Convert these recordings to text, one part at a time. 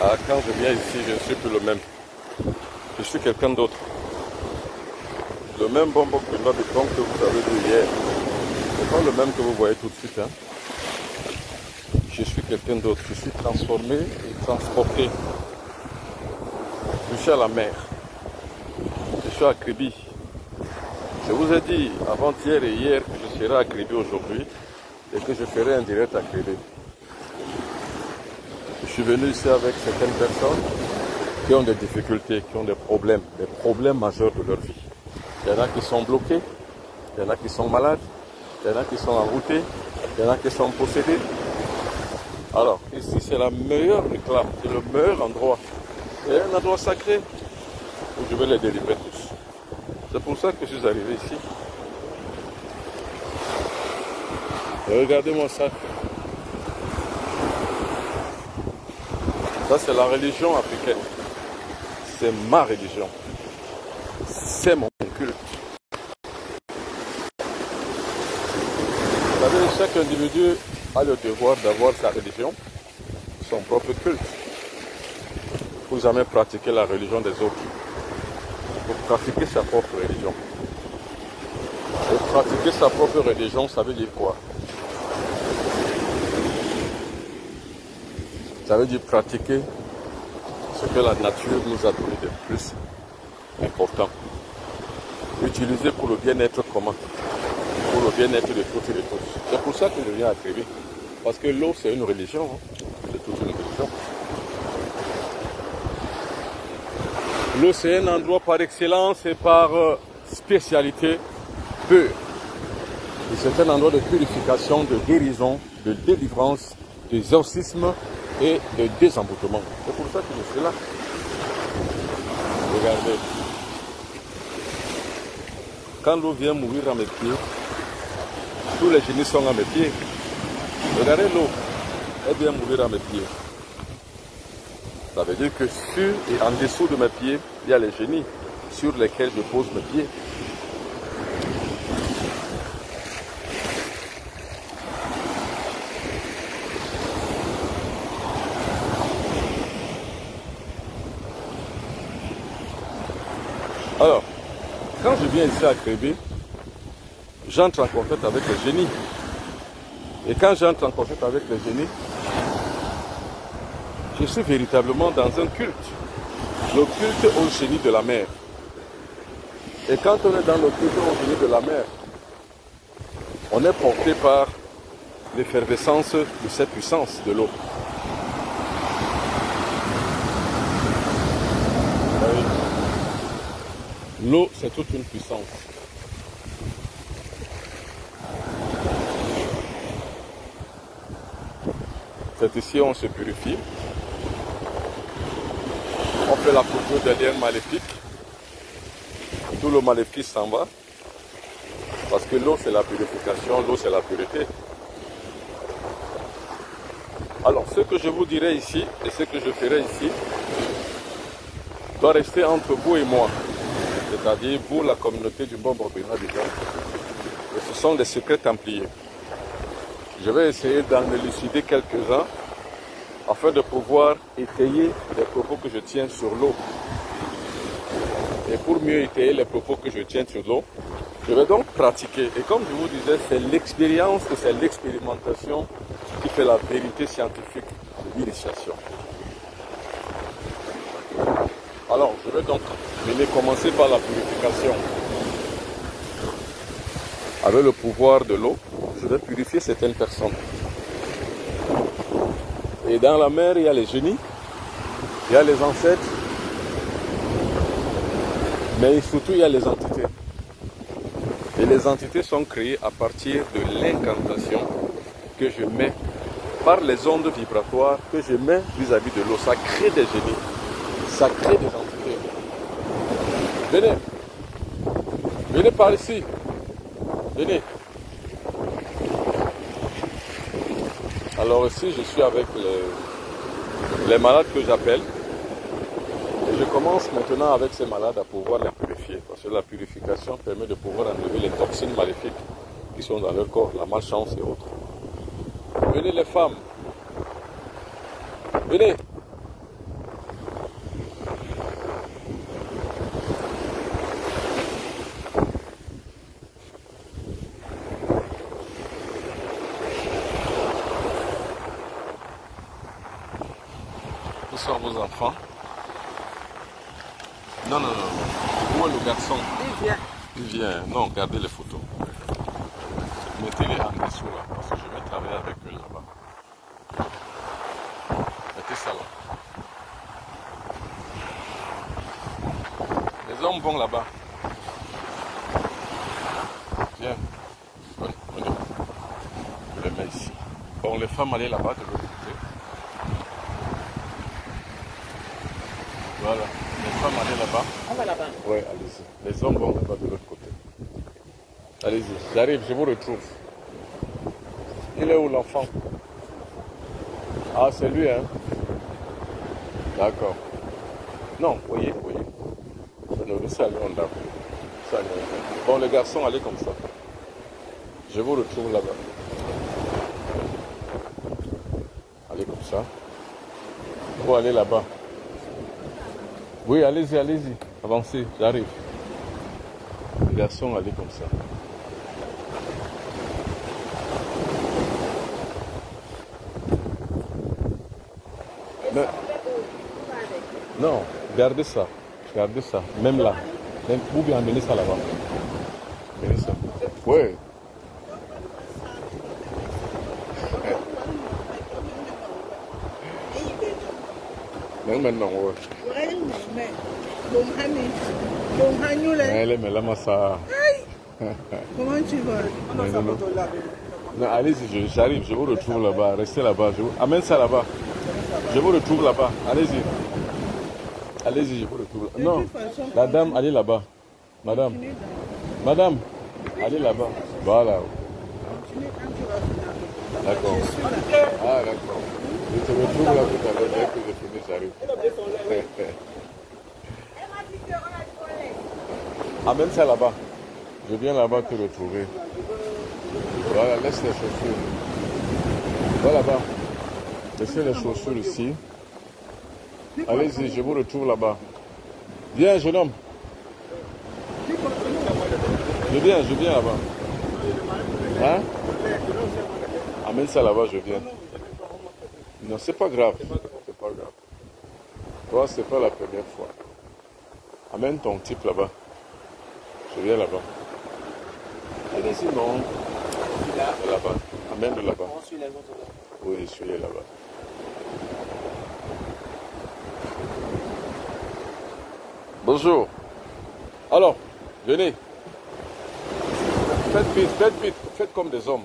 Ah, quand je viens ici, je ne suis plus le même. Je suis quelqu'un d'autre. Le même bonbon que vous avez vu hier, c'est pas le même que vous voyez tout de suite. Hein. Je suis quelqu'un d'autre. Je suis transformé et transporté. Je suis à la mer. Je suis à Kribi. Je vous ai dit avant-hier et hier que je serai à Kribi aujourd'hui et que je ferai un direct à Kribi. Je suis venu ici avec certaines personnes qui ont des difficultés, qui ont des problèmes majeurs de leur vie. Il y en a qui sont bloqués, il y en a qui sont malades, il y en a qui sont enroutés, il y en a qui sont possédés. Alors, ici c'est la meilleure réclame, c'est le meilleur endroit. C'est un endroit sacré où je vais les délivrer tous. C'est pour ça que je suis arrivé ici. Et regardez-moi ça. Ça, c'est la religion africaine. C'est ma religion. C'est mon culte. Vous savez, chaque individu a le devoir d'avoir sa religion, son propre culte. Il ne faut jamais pratiquer la religion des autres. Il faut pratiquer sa propre religion. Et pratiquer sa propre religion, ça veut dire quoi? Ça veut dire pratiquer ce que la nature nous a donné de plus important. Utiliser pour le bien-être commun, pour le bien-être de toutes et de tous. C'est pour ça que je viens à Kribi. Parce que l'eau, c'est une religion. Hein. C'est toute une religion. L'eau, c'est un endroit par excellence et par spécialité pure. Et c'est un endroit de purification, de guérison, de délivrance, d'exorcisme et de désemboutement. C'est pour ça que je suis là. Regardez. Quand l'eau vient mourir à mes pieds, tous les génies sont à mes pieds. Regardez l'eau, elle vient mourir à mes pieds. Ça veut dire que sur et en dessous de mes pieds, il y a les génies sur lesquels je pose mes pieds. Alors, quand je viens ici à Kribi, j'entre en contact avec les génies. Et quand j'entre en contact avec les génies, je suis véritablement dans un culte. Le culte aux génies de la mer. Et quand on est dans le culte aux génies de la mer, on est porté par l'effervescence de cette puissance de l'eau. L'eau, c'est toute une puissance. C'est ici où on se purifie. On fait la coupure des liens maléfiques. Tout le maléfice s'en va. Parce que l'eau, c'est la purification, l'eau, c'est la pureté. Alors, ce que je vous dirai ici et ce que je ferai ici doit rester entre vous et moi. C'est-à-dire vous, la communauté du bon Bobina du Temps. Et ce sont des secrets templiers. Je vais essayer d'en élucider quelques-uns afin de pouvoir étayer les propos que je tiens sur l'eau. Et pour mieux étayer les propos que je tiens sur l'eau, je vais donc pratiquer. Et comme je vous disais, c'est l'expérience et c'est l'expérimentation qui fait la vérité scientifique de l'initiation. Alors, je vais donc commencer par la purification. Avec le pouvoir de l'eau, je vais purifier certaines personnes. Et dans la mer, il y a les génies, il y a les ancêtres, mais surtout il y a les entités. Et les entités sont créées à partir de l'incantation que je mets par les ondes vibratoires que je mets vis-à-vis de l'eau. Ça crée des génies, ça crée des entités. Venez, venez par ici, venez. Alors ici, je suis avec les malades que j'appelle. Et je commence maintenant avec ces malades à pouvoir les purifier. Parce que la purification permet de pouvoir enlever les toxines maléfiques qui sont dans leur corps, la malchance et autres. Venez les femmes. Venez. Où sont vos enfants? Non, non, non. Où est le garçon? Il vient. Il vient. Non, gardez les photos. Mettez-les en dessous là, parce que je vais travailler avec eux là-bas. Mettez ça là. Les hommes vont là-bas. Viens. Venez. Je les mets ici. Bon, les femmes allaient là-bas de l'autre côté. Voilà. Les femmes allaient là-bas. On va là-bas. Oui, allez-y. Les hommes vont là-bas de l'autre côté. Allez-y, j'arrive, je vous retrouve. Il est où l'enfant? Ah, c'est lui, hein? D'accord. Non, voyez. Le salon là. Bon, les garçons, allez comme ça. Je vous retrouve là-bas. Allez comme ça. Vous allez là-bas. Oui, allez-y, allez-y. Avancez, j'arrive. Les garçons, allez comme ça. Mais... Non, gardez ça. Gardez ça. Même là. Même... Vous bien amenez ça là-bas. Amenez ça. Oui. Même maintenant, oui. Elle est là, ça. Comment tu vas? Non, allez-y, j'arrive, je vous retrouve là-bas. Restez là-bas. Amène ça là-bas. Je vous retrouve là-bas. Allez-y. Allez-y, je vous retrouve. Non, la dame, allez là-bas. Madame. Madame, allez là-bas. Voilà. D'accord. Ah, d'accord. Je te retrouve là tout à l'heure. Dès que je finis, j'arrive. Amène ça là-bas. Je viens là-bas te retrouver. Voilà, laisse les chaussures. Va là-bas. Laissez les chaussures ici. Allez-y, je vous retrouve là-bas. Viens, jeune homme. Je viens là-bas. Hein? Amène ça là-bas, je viens. Non, c'est pas grave. C'est pas grave. Toi, c'est pas la première fois. Amène ton type là-bas. Je viens là-bas. Allez-y, non. Là-bas. Amène de là-bas. Oui, je suis là-bas. Bonjour. Alors, venez. Faites vite. Faites comme des hommes.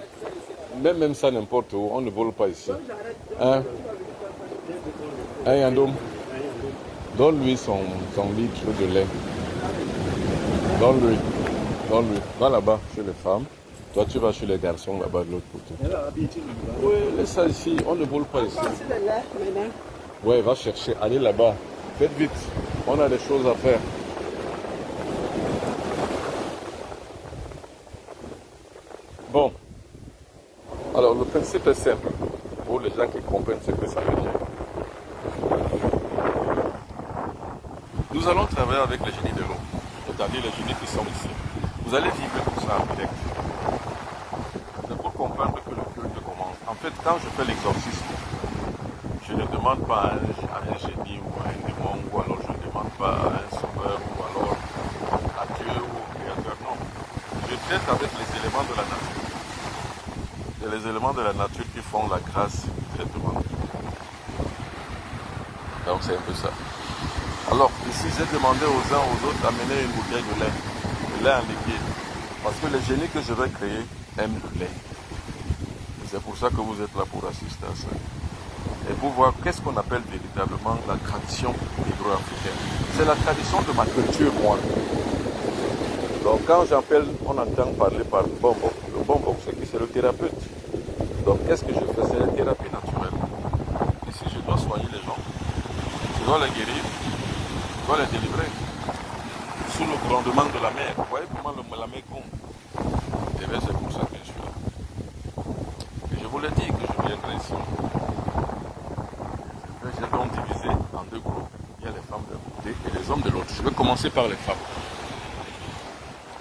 Même ça, n'importe où. On ne vole pas ici. Hein? Hein, Yandoum? Donne-lui son litre de lait. Donne-lui. Va là-bas chez les femmes. Toi, tu vas chez les garçons là-bas de l'autre côté. Oui, laisse ça ici. On ne vole pas ici. Oui, va chercher. Allez là-bas. Faites vite. On a des choses à faire. Bon. Alors, le principe est simple. Pour les gens qui comprennent ce que ça veut dire. Nous allons travailler avec les génies de l'eau. C'est-à-dire les génies qui sont ici. Vous allez vivre tout ça en direct. C'est pour comprendre que le culte commence. En fait, quand je fais l'exorcisme, je ne demande pas à un génie ou à un démon, ou alors je ne demande pas à un sauveur, ou alors à Dieu ou au Créateur. Non. Je traite avec les éléments de la nature. C'est les éléments de la nature qui font la grâce directement. Donc c'est un peu ça. Alors, ici, j'ai demandé aux uns aux autres d'amener une bouteille de lait en liquide. Parce que les génies que je vais créer aiment le lait. Et c'est pour ça que vous êtes là pour assister à ça. Et pour voir qu'est-ce qu'on appelle véritablement la tradition hydro-africaine. C'est la tradition de ma culture, moi. Donc, quand on entend parler par le bonbon. Le bonbon, c'est le thérapeute. Donc, qu'est-ce que je fais? C'est une thérapie naturelle. Ici, je dois soigner les gens. Je dois les guérir. Je dois les délivrer sous le grondement de la mer. Vous voyez comment la mer gronde? Et bien c'est pour ça que je suis là. Et je vous l'ai dit que je viendrai ici. J'ai donc divisé en deux groupes. Il y a les femmes d'un côté et les hommes de l'autre. Je vais commencer par les femmes.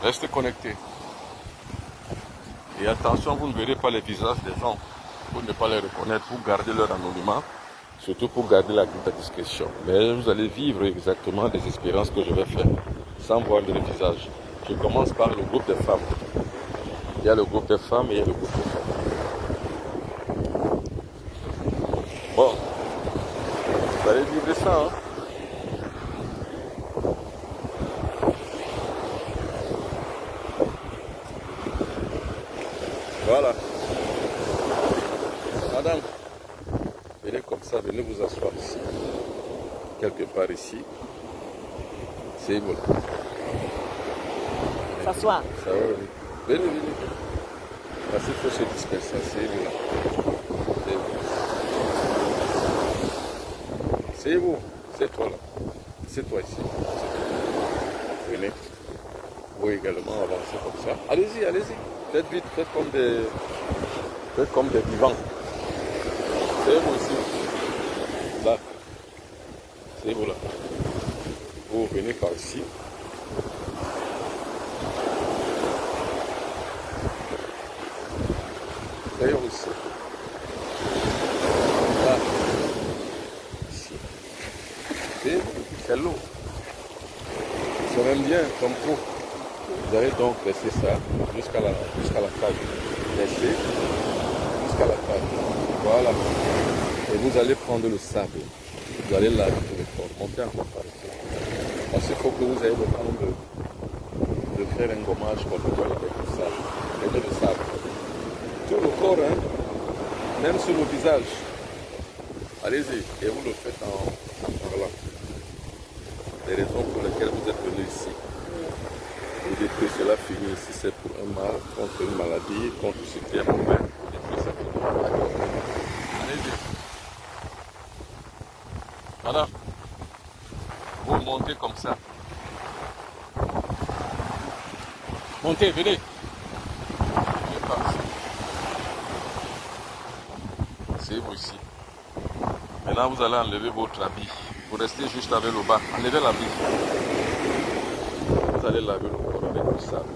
Restez connectés. Et attention, vous ne verrez pas les visages des gens pour ne pas les reconnaître, pour garder leur anonymat. Surtout pour garder la discrétion. Mais vous allez vivre exactement les expériences que je vais faire, sans voir le visage. Je commence par le groupe des femmes. Il y a le groupe des femmes et il y a le groupe des femmes. Bon, vous allez vivre ça, hein. Voilà. Madame, venez comme ça, venez vous asseoir ici. Quelque part ici. C'est bon. S'asseoir. Ça va, venez. Venez, venez. Parce qu'il faut se disperser, c'est bon. C'est vous, c'est toi là. C'est toi ici. Venez. Vous également avancez comme ça. Allez-y, allez-y. Faites vite, faites comme des vivants. C'est vous ici. Là. C'est vous là. Vous venez par ici. C'est vous ici. Là. Ici. C'est l'eau. C'est même bien comme vous. Vous allez donc laisser ça jusqu'à la cage. Laissez jusqu'à la cage. Voilà. Et vous allez prendre le sable. Vous allez laver tout le corps. Montez encore par ici. Parce qu'il faut que vous ayez le temps de faire un gommage corporel avec le sable. Prenez le sable. Tout le corps, hein. Même sur le visage. Allez-y. Et vous le faites en parlant. Les raisons pour lesquelles vous êtes venu ici. Vous dites que cela finit ici, c'est pour un mal, contre une maladie, contre ce qui est mauvais. Vous dites que ça finit. D'accord. Allez-y. Voilà. Vous montez comme ça. Montez, venez. Venez par ici. C'est vous ici. Maintenant, vous allez enlever votre habit. Vous restez juste avec le bas. Enlevez l'habit. Vous allez laver le corps avec le sable.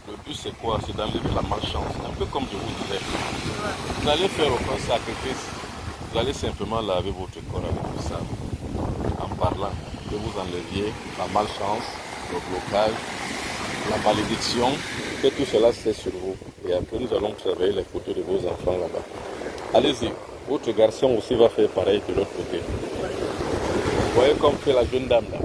Le but c'est quoi? C'est d'enlever la malchance. Un peu comme je vous disais. Vous allez faire aucun sacrifice. Vous allez simplement laver votre corps avec le sable. En parlant que vous enleviez la malchance, le blocage, la malédiction, que tout cela c'est sur vous. Et après nous allons travailler les photos de vos enfants là-bas. Allez-y. Votre garçon aussi va faire pareil de l'autre côté. Vous voyez comme fait la jeune dame là.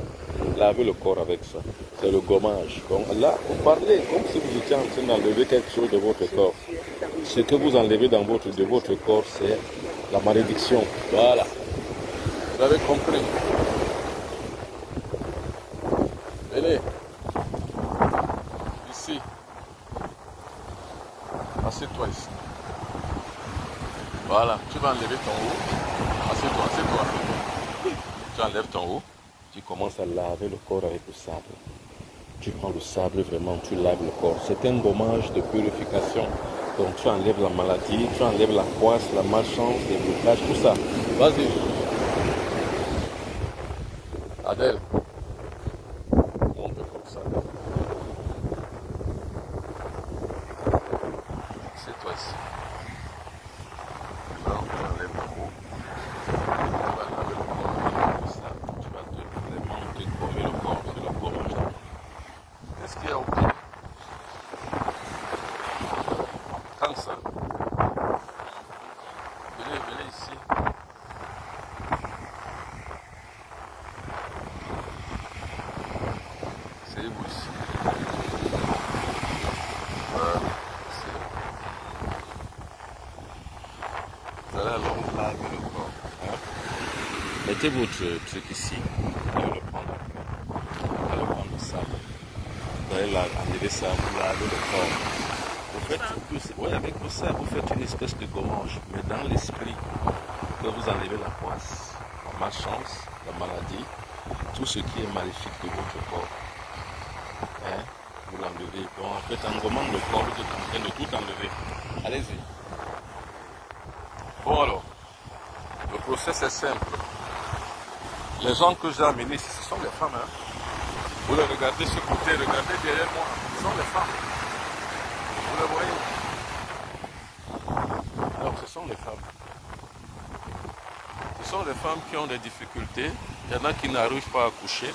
Lavez le corps avec ça. C'est le gommage. Donc là, vous parlez comme si vous étiez en train d'enlever quelque chose de votre corps. Ce que vous enlevez de votre corps, c'est la malédiction. Voilà. Vous avez compris. Venez. Ici. Assieds-toi ici. Voilà. Tu vas enlever ton haut. Assieds-toi, assieds-toi. Tu enlèves ton haut. Tu commences à laver le corps avec le sable. Tu prends le sable, vraiment, tu laves le corps. C'est un gommage de purification. Donc tu enlèves la maladie, tu enlèves la poisse, la malchance, les blocages, tout ça. Vas-y. Adèle. Monte comme ça. C'est toi ici. Là, on enlève le haut. Tu vas laver le corps avec le sable. Tu vas vraiment te gommer le corps, c'est le gommage. Qu'est-ce qu'il y a au pied? Prends ça. Venez, venez ici. C'est vous ici. Voilà. Vous allez alors laver le corps. Hein? Mettez votre truc ici. Vous allez le prendre après. Vous allez prendre le sable. Vous allez enlever ça, vous lavez le corps. Vous faites, oui, avec le sable, vous faites une espèce de gommage, mais dans l'esprit, que vous enlevez la poisse, la malchance, la maladie, tout ce qui est maléfique de votre corps. Hein? Vous l'enlevez. Donc en fait, en gommant le corps, vous êtes en train de tout enlever. Allez-y. Bon alors, le process est simple. Les gens que j'ai amenés ici, ce sont les femmes. Hein? Vous les regardez ce côté, regardez derrière moi, ce sont les femmes. Vous les voyez? Alors ce sont les femmes. Ce Ce sont les femmes qui ont des difficultés. Il y en a qui n'arrivent pas à coucher.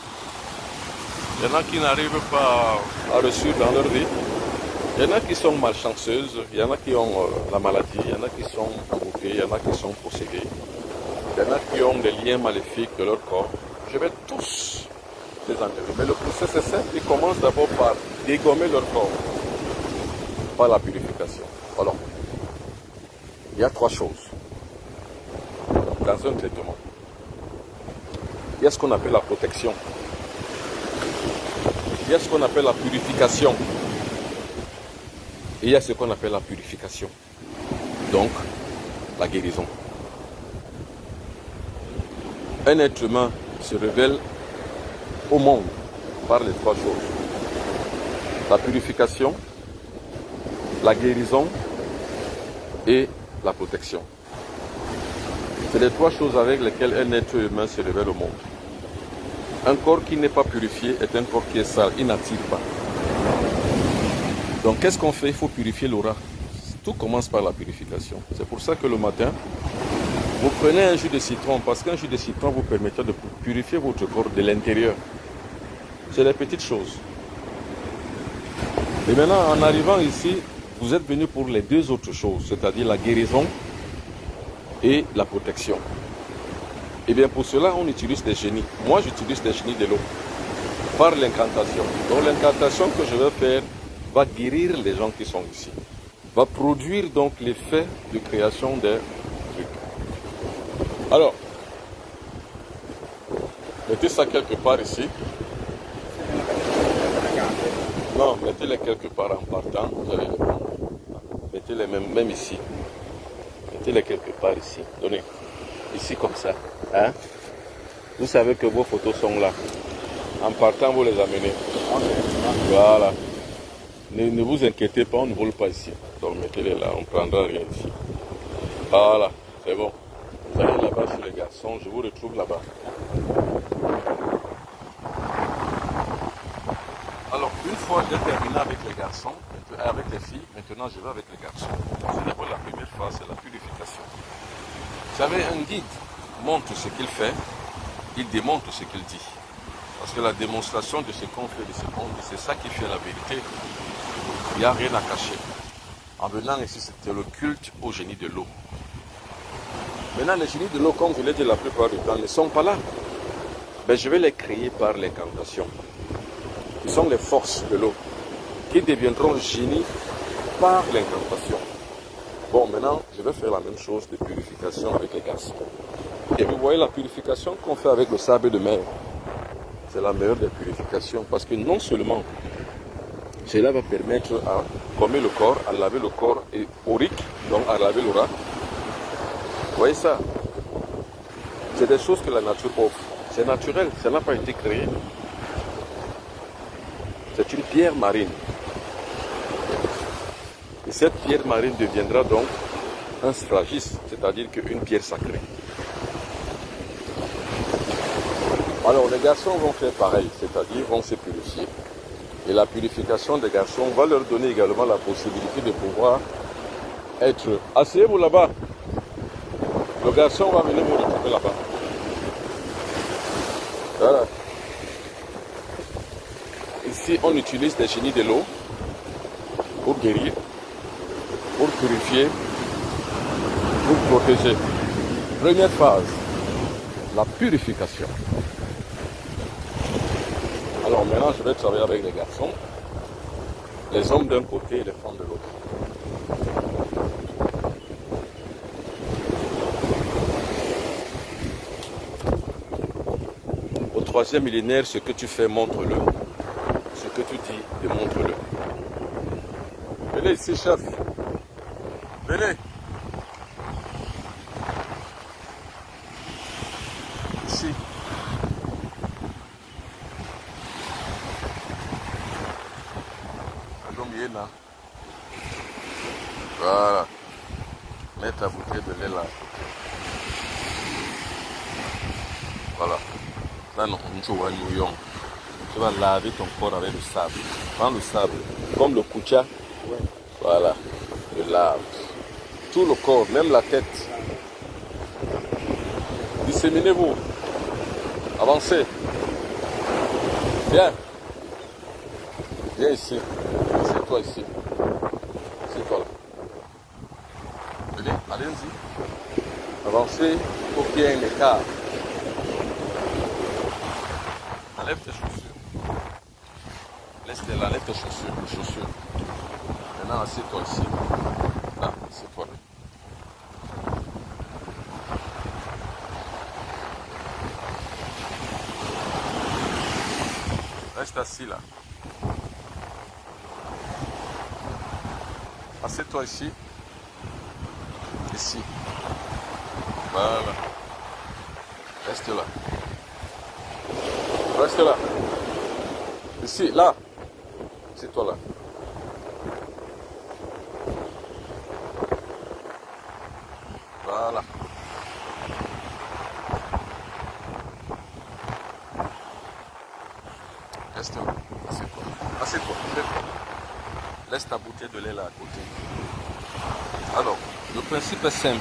Il y en a qui n'arrivent pas à réussir dans leur vie. Il y en a qui sont malchanceuses. Il y en a qui ont la maladie. Il y en a qui sont embouquées. Il y en a qui sont possédées. Il y en a qui ont des liens maléfiques de leur corps. Je vais tous les enlever. Mais le processus est simple. Ils commencent d'abord par dégommer leur corps. Par la purification. Alors, il y a 3 choses dans un traitement. Il y a ce qu'on appelle la protection. Il y a ce qu'on appelle la purification. Et il y a ce qu'on appelle la purification. Donc, la guérison. Un être humain se révèle au monde par les 3 choses. La purification, la guérison et la protection. C'est les 3 choses avec lesquelles un être humain se révèle au monde. Un corps qui n'est pas purifié est un corps qui est sale, il n'attire pas. Donc qu'est-ce qu'on fait? Il faut purifier l'aura. Tout commence par la purification. C'est pour ça que le matin, vous prenez un jus de citron, parce qu'un jus de citron vous permettra de purifier votre corps de l'intérieur. C'est les petites choses. Et maintenant, en arrivant ici, vous êtes venu pour les 2 autres choses, c'est-à-dire la guérison et la protection. Et bien pour cela, on utilise des génies. Moi, j'utilise des génies de l'eau par l'incantation. Donc l'incantation que je vais faire va guérir les gens qui sont ici. Va produire donc l'effet de création des trucs. Alors, mettez ça quelque part ici. Non, mettez-les quelque part en partant. Vous allez les prendre. Mettez-les même ici. Mettez-les quelque part ici. Donnez. Ici comme ça. Hein? Vous savez que vos photos sont là. En partant, vous les amenez. Voilà. Ne vous inquiétez pas, on ne vole pas ici. Donc mettez-les là, on ne prendra rien ici. Voilà, c'est bon. Vous allez là-bas chez les garçons, je vous retrouve là-bas. Alors, une fois j'ai terminé avec les garçons, avec les filles, maintenant je vais avec les garçons. C'est d'abord la première phase, c'est la purification. Vous savez, un guide montre ce qu'il fait, il démontre ce qu'il dit. Parce que la démonstration de ce qu'on fait, de ce qu'on dit, c'est ça qui fait la vérité. Il n'y a rien à cacher. En venant ici, c'était le culte au génie de l'eau. Maintenant, les génies de l'eau, comme je l'ai dit la plupart du temps, ne sont pas là. Ben, je vais les créer par l'incantation. Ils sont les forces de l'eau qui deviendront génies par l'incantation. Bon, maintenant, je vais faire la même chose de purification avec les garçons. Et vous voyez la purification qu'on fait avec le sable de mer. C'est la meilleure des purifications parce que non seulement cela va permettre à gommer le corps, à laver le corps et aurique, donc à laver l'aura. Vous voyez ça? C'est des choses que la nature offre. C'est naturel, ça n'a pas été créé. C'est une pierre marine. Et cette pierre marine deviendra donc un sphragus, c'est-à-dire qu'une pierre sacrée. Alors les garçons vont faire pareil, c'est-à-dire vont se purifier. Et la purification des garçons va leur donner également la possibilité de pouvoir être... Asseyez-vous là-bas. Le garçon va venir vous retrouver là-bas. Voilà. Ici, on utilise des génies de l'eau pour guérir, pour purifier, pour protéger. Première phase, la purification. Alors maintenant, je vais travailler avec les garçons, les hommes d'un côté et les femmes de l'autre. Au 3e millénaire, ce que tu fais, montre-le. Ce que tu dis, démontre-le. Venez ici, chef. Venez. Ici. Voilà. Mets ta bouteille de lait là. Voilà. Là, non, tu vas laver ton corps avec le sable. Prends le sable, comme le koucha. Voilà. Le lave. Tout le corps, même la tête. Acheminez-vous. Avancez. Viens. Viens ici. C'est toi ici. C'est toi là. Venez, allez-y. Avancez pour qu'il y ait un écart. Enlève tes chaussures. Laisse-les là, enlève tes chaussures. Les chaussures. Maintenant, assieds-toi ici. Là, assieds-toi là. Reste assis là. Assieds-toi ici. Ici. Voilà. Reste là. Reste là. Ici, là. Assieds-toi là. Voilà. Reste là. Assieds-toi. Assieds-toi. Laisse ta bouteille de lait là à côté. Alors, le principe est simple.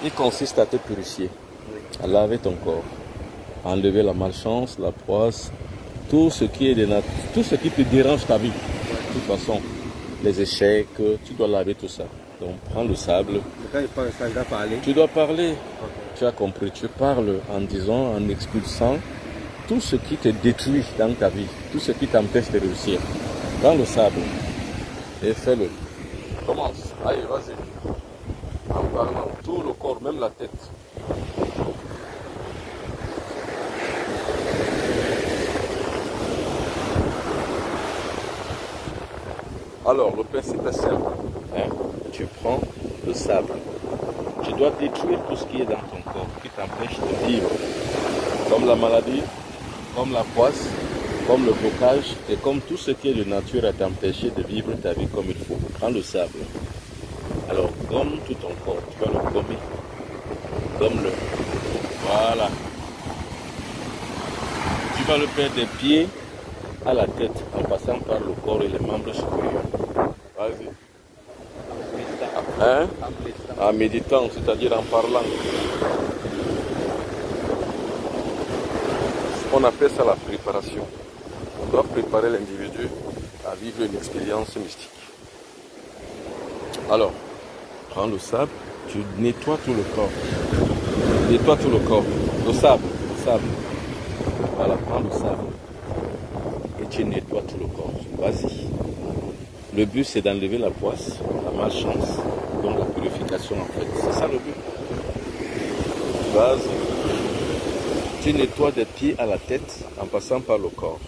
Il consiste à te purifier, à laver ton corps, à enlever la malchance, la poisse, tout ce qui est tout ce qui te dérange ta vie. De toute façon, les échecs, tu dois laver tout ça. Donc, prends le sable. Quand il parle ça, il doit parler. Tu dois parler. Okay. Tu as compris. Tu parles en disant, en expulsant tout ce qui te détruit dans ta vie, tout ce qui t'empêche de réussir. Prends le sable et fais-le. Commence. Allez, vas-y. En parlant, tout le corps, même la tête. Alors, le principe est simple. Hein? Tu prends le sable. Tu dois détruire tout ce qui est dans ton corps, qui t'empêche de vivre. Comme la maladie, comme la poisse, comme le blocage, et comme tout ce qui est de nature à t'empêcher de vivre ta vie comme il faut. Prends le sable. Alors, gomme tout ton corps. Tu vas le gommer. Gomme-le. Voilà. Tu vas le faire des pieds à la tête en passant par le corps et les membres supérieurs. Vas-y. Hein? En méditant, c'est-à-dire en parlant. On appelle ça la préparation. On doit préparer l'individu à vivre une expérience mystique. Alors, prends le sable, tu nettoies tout le corps. Nettoie tout le corps. Le sable. Voilà, prends le sable. Et tu nettoies tout le corps. Vas-y. Le but, c'est d'enlever la poisse, la malchance, donc la purification en fait. C'est ça le but. Vas-y. Tu nettoies des pieds à la tête en passant par le corps.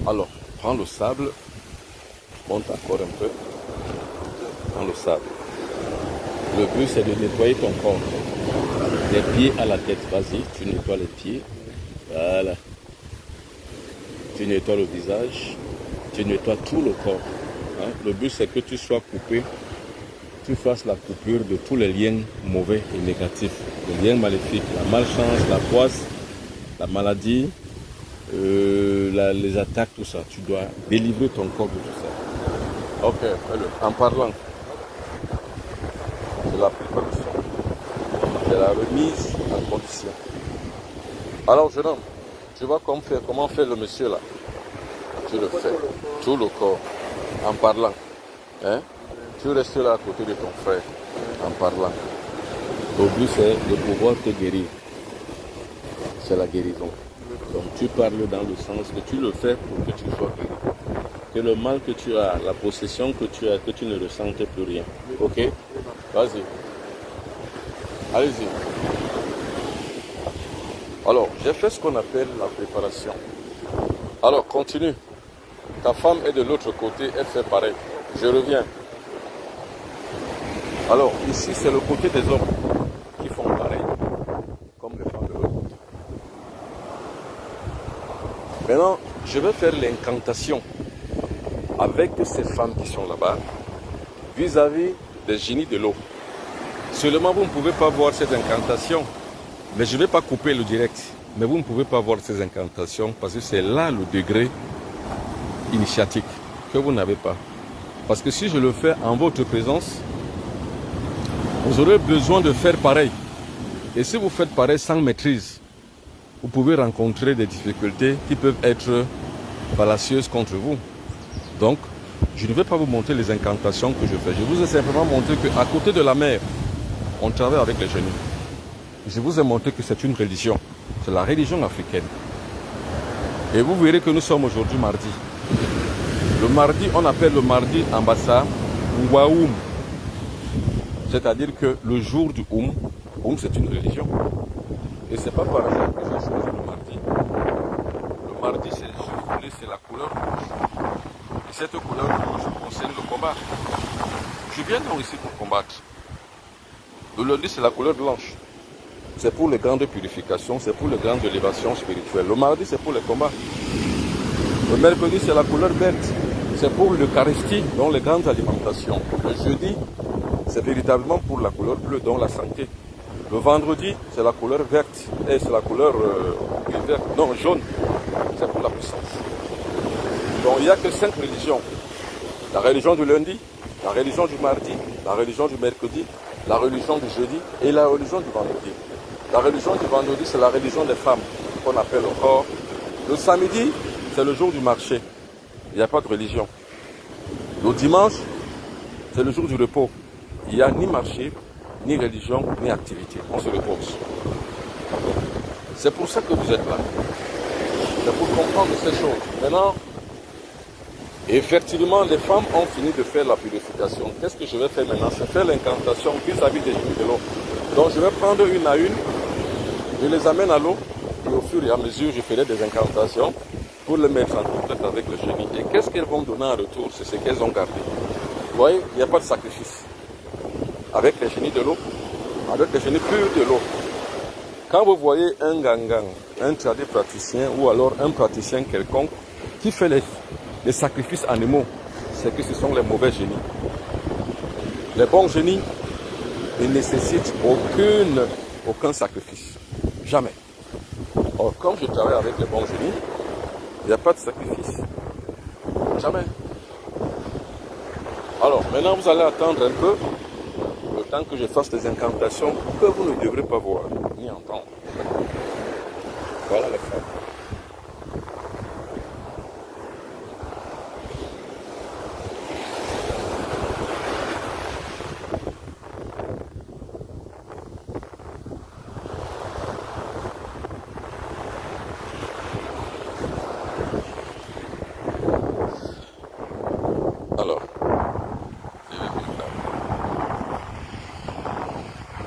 Alors, prends le sable, monte encore un peu, prends le sable. Le but c'est de nettoyer ton corps, des pieds à la tête. Vas-y, tu nettoies les pieds, voilà. Tu nettoies le visage, tu nettoies tout le corps. Hein? Le but c'est que tu sois coupé, tu fasses la coupure de tous les liens mauvais et négatifs, les liens maléfiques, la malchance, la poisse, la maladie, les attaques, tout ça. Tu dois délivrer ton corps de tout ça. Ok, fais-le. En parlant, c'est la préparation, c'est la remise en condition. Alors, jeune homme, tu vois comment fait le monsieur là. Tu le fais, tout le corps, en parlant. Hein? Tu restes là à côté de ton frère, en parlant. Le but, c'est de pouvoir te guérir. C'est la guérison. Donc tu parles dans le sens que tu le fais pour que tu sois guéri. Que le mal que tu as, la possession que tu as, que tu ne ressentes plus rien. Ok? Vas-y. Allez-y. Alors, j'ai fait ce qu'on appelle la préparation. Alors, continue. Ta femme est de l'autre côté, elle fait pareil. Je reviens. Alors, ici, c'est le côté des hommes qui font pareil. Comme les femmes de l'autre côté. Maintenant, je vais faire l'incantation avec ces femmes qui sont là-bas vis-à-vis des génies de l'eau. Seulement, vous ne pouvez pas voir cette incantation, mais je ne vais pas couper le direct. Mais vous ne pouvez pas voir ces incantations parce que c'est là le degré initiatique que vous n'avez pas. Parce que si je le fais en votre présence, vous aurez besoin de faire pareil. Et si vous faites pareil sans maîtrise, vous pouvez rencontrer des difficultés qui peuvent être fallacieuses contre vous. Donc, je ne vais pas vous montrer les incantations que je fais. Je vous ai simplement montré qu'à côté de la mer, on travaille avec les génies. Je vous ai montré que c'est une religion. C'est la religion africaine. Et vous verrez que nous sommes aujourd'hui mardi. Le mardi, on appelle le mardi Ambassa Waoum. C'est-à-dire que le jour du Oum, c'est une religion. Et c'est pas par hasard que j'ai choisi le mardi. Le mardi, c'est la couleur rouge. Et cette couleur rouge concerne le combat. Je viens donc ici pour combattre. Le lundi, c'est la couleur blanche. C'est pour les grandes purifications, c'est pour les grandes élévations spirituelles. Le mardi, c'est pour les combats. Le mercredi, c'est la couleur verte. C'est pour l'Eucharistie, donc les grandes alimentations. Le jeudi, c'est véritablement pour la couleur bleue, donc la santé. Le vendredi, c'est la couleur verte. Et c'est la couleur verte, non, jaune. C'est pour la puissance. Donc il n'y a que 5 religions. La religion du lundi, la religion du mardi, la religion du mercredi, la religion du jeudi et la religion du vendredi. La religion du vendredi, c'est la religion des femmes, qu'on appelle encore. Le samedi, c'est le jour du marché. Il n'y a pas de religion. Le dimanche, c'est le jour du repos. Il n'y a ni marché, ni religion, ni activité. On se repose. C'est pour ça que vous êtes là. C'est pour comprendre ces choses. Maintenant, effectivement, les femmes ont fini de faire la purification. Qu'est-ce que je vais faire maintenant? C'est faire l'incantation vis-à-vis des génies de l'eau. Donc je vais prendre une à une, je les amène à l'eau, et au fur et à mesure, je ferai des incantations pour les mettre en contact avec le génie. Et qu'est-ce qu'elles vont donner en retour? C'est ce qu'elles ont gardé. Vous voyez, il n'y a pas de sacrifice. Avec les génies de l'eau, avec les génies purs de l'eau. Quand vous voyez un gangan, un tradit praticien ou alors un praticien quelconque qui fait les sacrifices animaux, c'est que ce sont les mauvais génies. Les bons génies ne nécessitent aucun sacrifice. Jamais. Or, comme je travaille avec les bons génies, il n'y a pas de sacrifice. Jamais. Alors, maintenant vous allez attendre un peu, le temps que je fasse des incantations que vous ne devrez pas voir, ni entendre. Voilà les femmes. Alors,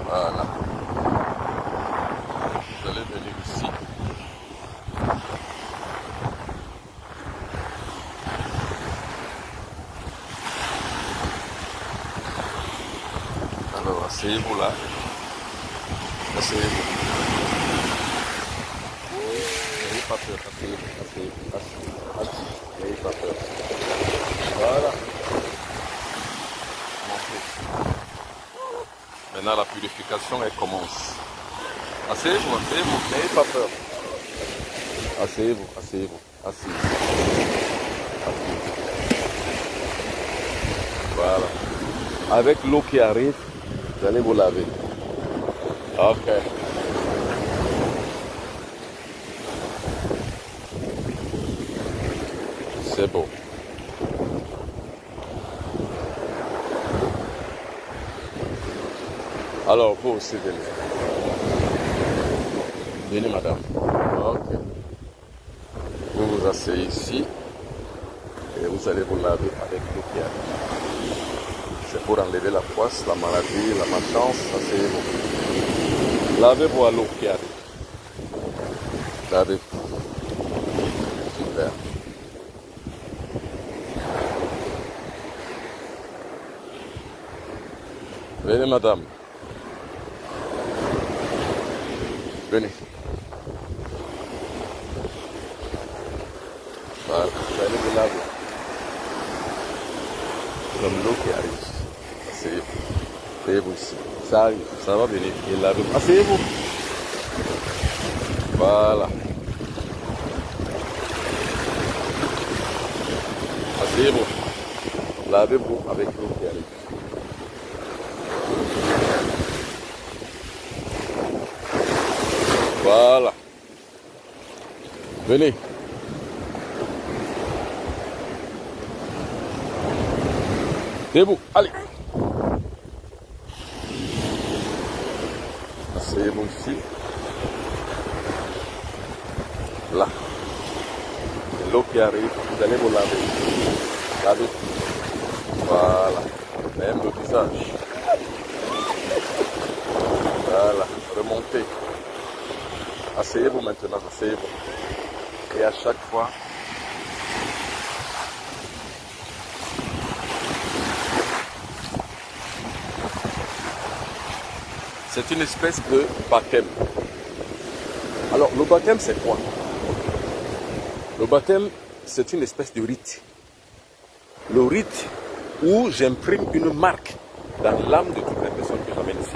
voilà. Vous allez venir ici. Alors, asseyez-vous là. Asseyez-vous. N'ayez pas peur, asseyez-vous, asseyez-vous. N'ayez pas peur. Voilà. Maintenant, la purification, elle commence. Asseyez-vous, n'ayez pas peur. Asseyez-vous, asseyez-vous. Voilà. Avec l'eau qui arrive, vous allez vous laver. Ok. C'est beau. Alors, vous aussi, venez. Venez, madame. Ok. Vous vous asseyez ici et vous allez vous laver avec l'eau qui arrive. C'est pour enlever la poisse, la maladie, la malchance. Asseyez-vous. Lavez-vous à l'eau qui arrive. Lavez-vous. Super. Venez, madame. Venez. Voilà, vous allez vous laver. Comme l'eau qui arrive. Asseyez-vous. Asseyez-vous ici. Ça arrive, ça va venir. Et lavez-vous. Asseyez-vous. Voilà. Asseyez-vous. Lavez-vous avec l'eau qui arrive. Voilà. Venez. Debout, allez. Asseyez-vous ici. Là. L'eau qui arrive, vous allez vous laver. Lavez. Voilà. Même le visage. Voilà. Remontez. Asseyez-vous maintenant, asseyez-vous. Et à chaque fois, c'est une espèce de baptême. Alors, le baptême, c'est quoi? Le baptême, c'est une espèce de rite. Le rite où j'imprime une marque dans l'âme de toutes les personnes que j'amène ici.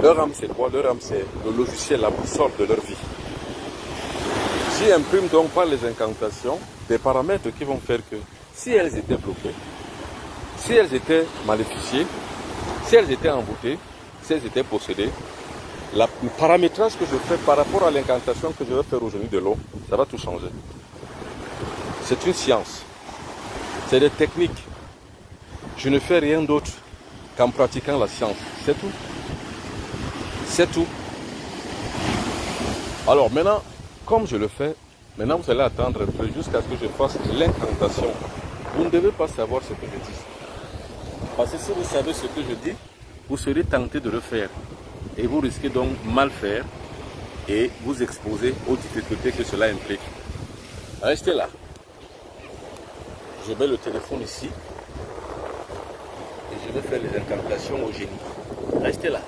Leur âme, c'est quoi? Leur âme, c'est le logiciel, la boussole de leur vie. J'y imprime donc par les incantations des paramètres qui vont faire que si elles étaient bloquées, si elles étaient maléficiées, si elles étaient envoûtées, si elles étaient possédées, le paramétrage que je fais par rapport à l'incantation que je vais faire aujourd'hui de l'eau, ça va tout changer. C'est une science. C'est des techniques. Je ne fais rien d'autre qu'en pratiquant la science. C'est tout. C'est tout. Alors maintenant, comme je le fais, maintenant vous allez attendre un peu jusqu'à ce que je fasse l'incantation. Vous ne devez pas savoir ce que je dis. Parce que si vous savez ce que je dis, vous serez tenté de le faire. Et vous risquez donc mal faire et vous exposer aux difficultés que cela implique. Restez là. Je mets le téléphone ici. Et je vais faire les incantations au génie. Restez là.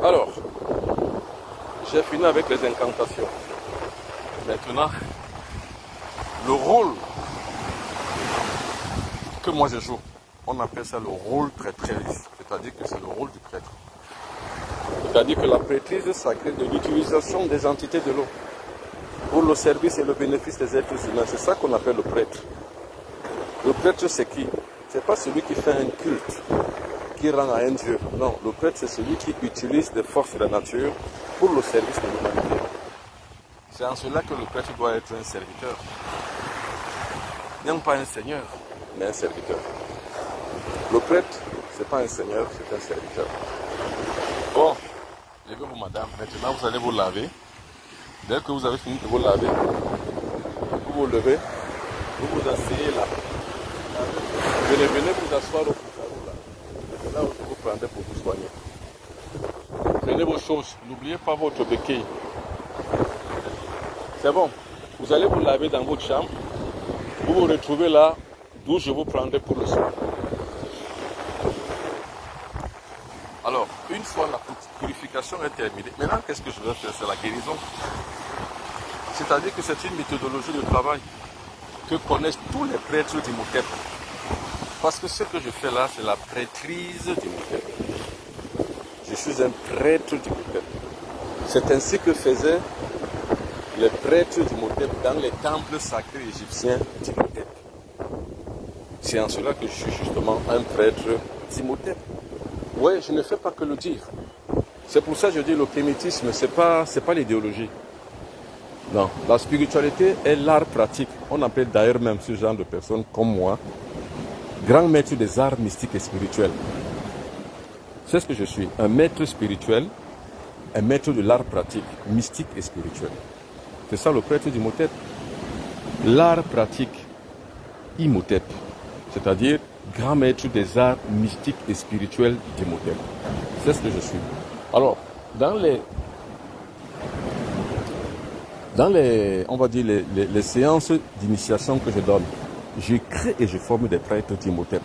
Alors, j'ai fini avec les incantations. Maintenant, le rôle que moi je joue, on appelle ça le rôle prêtrise, c'est-à-dire que c'est le rôle du prêtre. C'est-à-dire que la prêtrise sacrée de l'utilisation des entités de l'eau pour le service et le bénéfice des êtres humains, c'est ça qu'on appelle le prêtre. Le prêtre c'est qui? C'est pas celui qui fait un culte, qui rend à un dieu. Non, le prêtre c'est celui qui utilise des forces de la nature pour le service de l'humanité. C'est en cela que le prêtre doit être un serviteur. Non pas un seigneur, mais un serviteur. Le prêtre, c'est pas un seigneur, c'est un serviteur. Bon, levez-vous madame, maintenant vous allez vous laver. Dès que vous avez fini de vous laver, vous vous levez, vous vous asseyez là. Venez vous asseoir au carreau là. C'est là où vous prendrez pour vous soigner. Prenez vos choses, n'oubliez pas votre béquille. C'est bon, vous allez vous laver dans votre chambre. Vous vous retrouvez là d'où je vous prendrai pour le soin. Alors, une fois la purification est terminée, maintenant qu'est-ce que je vais faire? C'est la guérison. C'est-à-dire que c'est une méthodologie de travail que connaissent tous les prêtres d'Imhotep. Parce que ce que je fais là, c'est la prêtrise d'Imhotep. Je suis un prêtre d'Imhotep. C'est ainsi que faisaient les prêtres d'Imhotep dans les temples sacrés égyptiens d'Imhotep. C'est en cela que je suis justement un prêtre d'Imhotep. Oui, je ne fais pas que le dire. C'est pour ça que je dis le kémétisme, c'est pas l'idéologie. Non, la spiritualité est l'art pratique. On appelle d'ailleurs même ce genre de personnes comme moi, grand maître des arts mystiques et spirituels. C'est ce que je suis, un maître spirituel, un maître de l'art pratique, mystique et spirituel. C'est ça le prêtre d'Imhotep. L'art pratique, Imhotep, c'est-à-dire grand maître des arts mystiques et spirituels d'Imhotep. C'est ce que je suis. Alors, dans les on va dire, les séances d'initiation que je donne, je crée et je forme des prêtres d'Imhotep.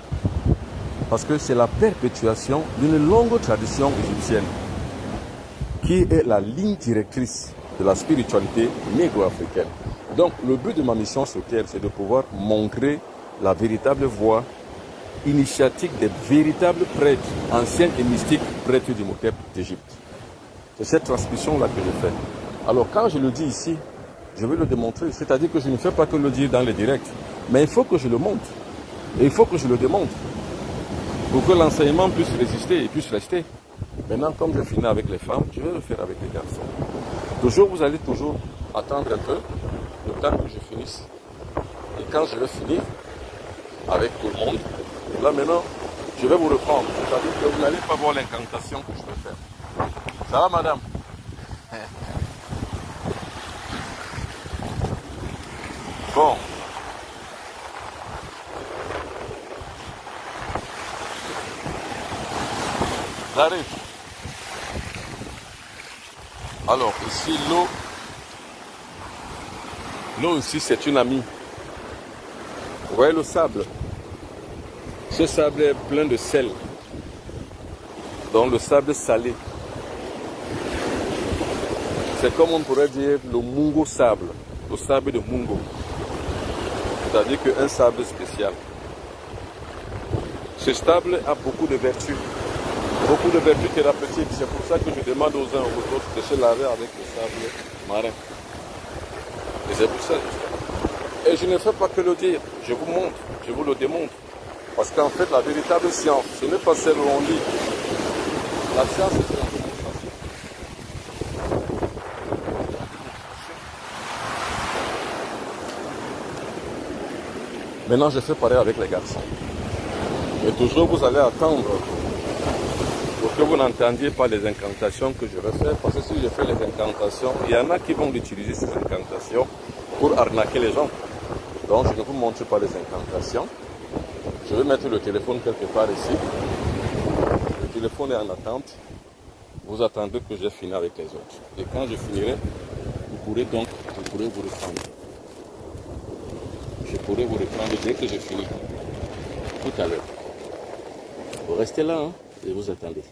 Parce que c'est la perpétuation d'une longue tradition égyptienne qui est la ligne directrice de la spiritualité négro-africaine. Donc, le but de ma mission sur Terre, c'est de pouvoir montrer la véritable voie initiatique des véritables prêtres, anciens et mystiques prêtres d'Imhotep d'Égypte. C'est cette transmission-là que je fais. Alors quand je le dis ici, je vais le démontrer. C'est-à-dire que je ne fais pas que le dire dans les directs, mais il faut que je le montre. Et il faut que je le démontre. Pour que l'enseignement puisse résister et puisse rester. Maintenant, comme je finis avec les femmes, je vais le faire avec les garçons. Toujours, vous allez toujours attendre un peu, le temps que je finisse. Et quand je vais finir avec tout le monde, là maintenant, je vais vous reprendre. C'est-à-dire que vous n'allez pas voir l'incantation que je vais faire. Ça va, madame? Bon. J'arrive. Alors, ici, l'eau. L'eau ici, c'est une amie. Vous voyez le sable? Ce sable est plein de sel. Donc, le sable salé. C'est comme on pourrait dire le Mungo sable. Le sable de Mungo. C'est-à-dire qu'un sable spécial. Ce sable a beaucoup de vertus. Beaucoup de vertus thérapeutiques. C'est pour ça que je demande aux uns aux autres de se laver avec le sable marin. Et c'est pour ça. Et je ne fais pas que le dire. Je vous montre. Je vous le démontre. Parce qu'en fait, la véritable science, ce n'est pas celle où on lit. La science, c'est la démonstration. Maintenant, je fais pareil avec les garçons. Et toujours, vous allez attendre pour que vous n'entendiez pas les incantations que je vais faire. Parce que si je fais les incantations, il y en a qui vont utiliser ces incantations pour arnaquer les gens. Donc, je ne vous montre pas les incantations. Je vais mettre le téléphone quelque part ici. Le téléphone est en attente. Vous attendez que j'ai fini avec les autres. Et quand je finirai, vous pourrez vous reprendre. Je pourrai vous reprendre dès que je finis. Tout à l'heure. Vous restez là, hein, et vous attendez.